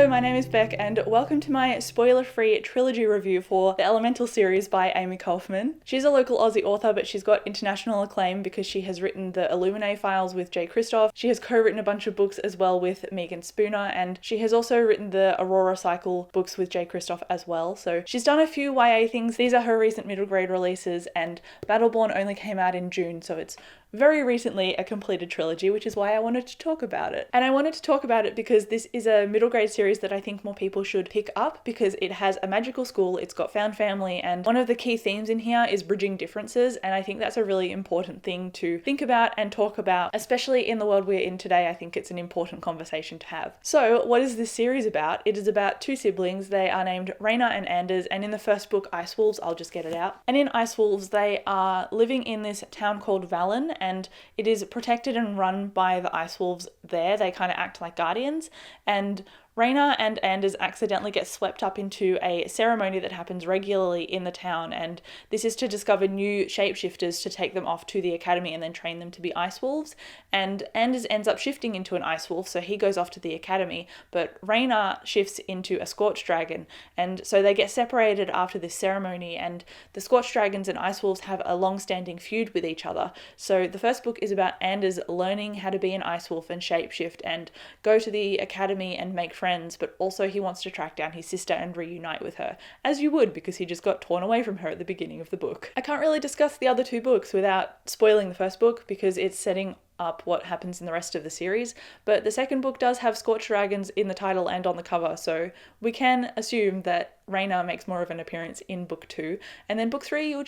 Hello, my name is Beck and welcome to my spoiler-free trilogy review for the Elemental series by Amy Kaufman. She's a local Aussie author, but she's got international acclaim because she has written the Illuminae files with Jay Kristoff. She has co-written a bunch of books as well with Megan Spooner, and she has also written the Aurora Cycle books with Jay Kristoff as well. So she's done a few YA things. These are her recent middle grade releases, and Battle Born only came out in June, so it's very recently a completed trilogy, which is why I wanted to talk about it. And I wanted to talk about it because this is a middle grade series that I think more people should pick up because it has a magical school, it's got found family, and one of the key themes in here is bridging differences, and I think that's a really important thing to think about and talk about, especially in the world we're in today. I think it's an important conversation to have. So what is this series about? It is about two siblings. They are named Raina and Anders, and in the first book, Ice Wolves, I'll just get it out. And in Ice Wolves, they are living in this town called Valen, and it is protected and run by the Ice Wolves there. They kind of act like guardians, and Raina and Anders accidentally get swept up into a ceremony that happens regularly in the town, and this is to discover new shapeshifters to take them off to the academy and then train them to be ice wolves. And Anders ends up shifting into an ice wolf, so he goes off to the academy, but Raina shifts into a Scorch Dragon, and so they get separated after this ceremony, and the Scorch Dragons and ice wolves have a long-standing feud with each other. So the first book is about Anders learning how to be an ice wolf and shapeshift and go to the academy and make friends, but also he wants to track down his sister and reunite with her, as you would, because he just got torn away from her at the beginning of the book. I can't really discuss the other two books without spoiling the first book because it's setting up what happens in the rest of the series, but the second book does have Scorch Dragons in the title and on the cover, so we can assume that Raina makes more of an appearance in book 2, and then book 3 you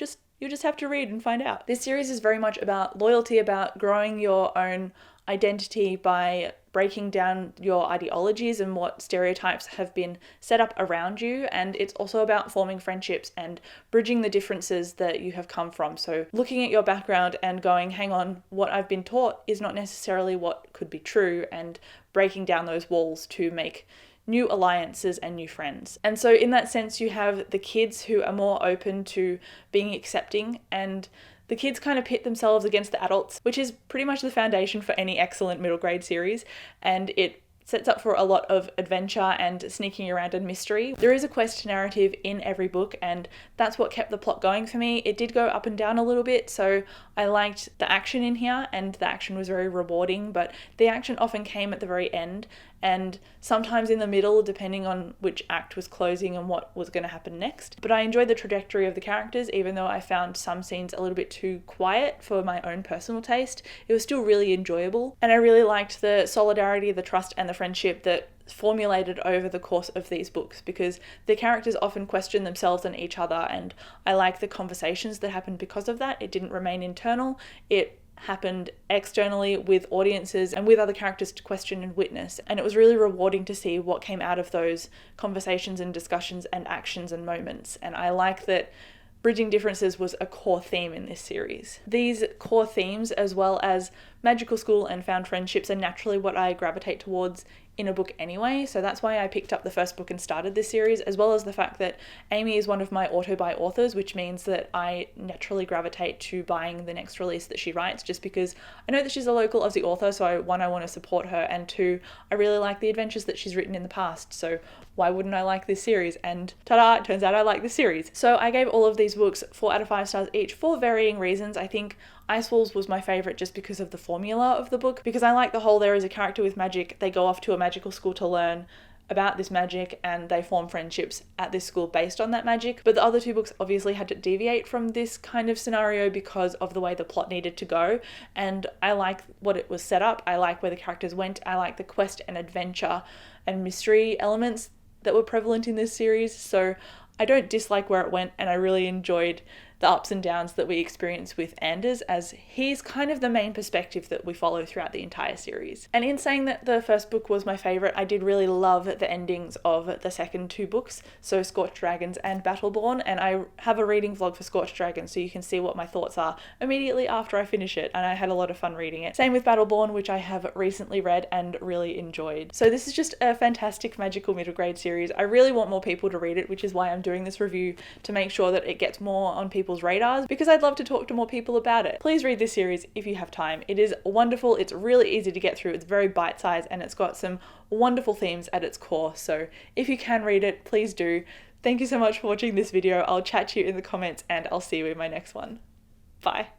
just have to read and find out. This series is very much about loyalty, about growing your own identity by breaking down your ideologies and what stereotypes have been set up around you, and it's also about forming friendships and bridging the differences that you have come from. So looking at your background and going, hang on, what I've been taught is not necessarily what could be true, and breaking down those walls to make new alliances and new friends. And so in that sense you have the kids who are more open to being accepting, and the kids kind of pit themselves against the adults, which is pretty much the foundation for any excellent middle grade series, and it sets up for a lot of adventure and sneaking around and mystery. There is a quest narrative in every book, and that's what kept the plot going for me. It did go up and down a little bit, so I liked the action in here, and the action was very rewarding, but the action often came at the very end, and sometimes in the middle, depending on which act was closing and what was going to happen next. But I enjoyed the trajectory of the characters, even though I found some scenes a little bit too quiet for my own personal taste. It was still really enjoyable, and I really liked the solidarity, the trust, and the friendship that formulated over the course of these books, because the characters often question themselves and each other, and I like the conversations that happened because of that. It didn't remain internal, it happened externally with audiences and with other characters to question and witness, and it was really rewarding to see what came out of those conversations and discussions and actions and moments. And I like that bridging differences was a core theme in this series. These core themes, as well as magical school and found friendships, are naturally what I gravitate towards in a book anyway, so that's why I picked up the first book and started this series, as well as the fact that Amy is one of my auto-buy authors, which means that I naturally gravitate to buying the next release that she writes, just because I know that she's a local Aussie author, so one, I want to support her, and two, I really like the adventures that she's written in the past, so why wouldn't I like this series? And ta-da, it turns out I like this series. So I gave all of these books 4 out of 5 stars each for varying reasons. I think Ice Wolves was my favourite just because of the formula of the book, because I like the whole there is a character with magic, they go off to a magical school to learn about this magic, and they form friendships at this school based on that magic. But the other 2 books obviously had to deviate from this kind of scenario because of the way the plot needed to go, and I like what it was set up, I like where the characters went, I like the quest and adventure and mystery elements that were prevalent in this series, so I don't dislike where it went, and I really enjoyed the ups and downs that we experience with Anders, as he's kind of the main perspective that we follow throughout the entire series. And in saying that the first book was my favourite, I did really love the endings of the second 2 books, so Scorch Dragons and Battle Born, and I have a reading vlog for Scorch Dragons so you can see what my thoughts are immediately after I finish it, and I had a lot of fun reading it. Same with Battle Born, which I have recently read and really enjoyed. So this is just a fantastic magical middle grade series. I really want more people to read it, which is why I'm doing this review, to make sure that it gets more on people's people's radars because I'd love to talk to more people about it. Please read this series if you have time. It is wonderful, it's really easy to get through, it's very bite-sized, and it's got some wonderful themes at its core. So if you can read it, please do. Thank you so much for watching this video. I'll chat to you in the comments and I'll see you in my next one. Bye.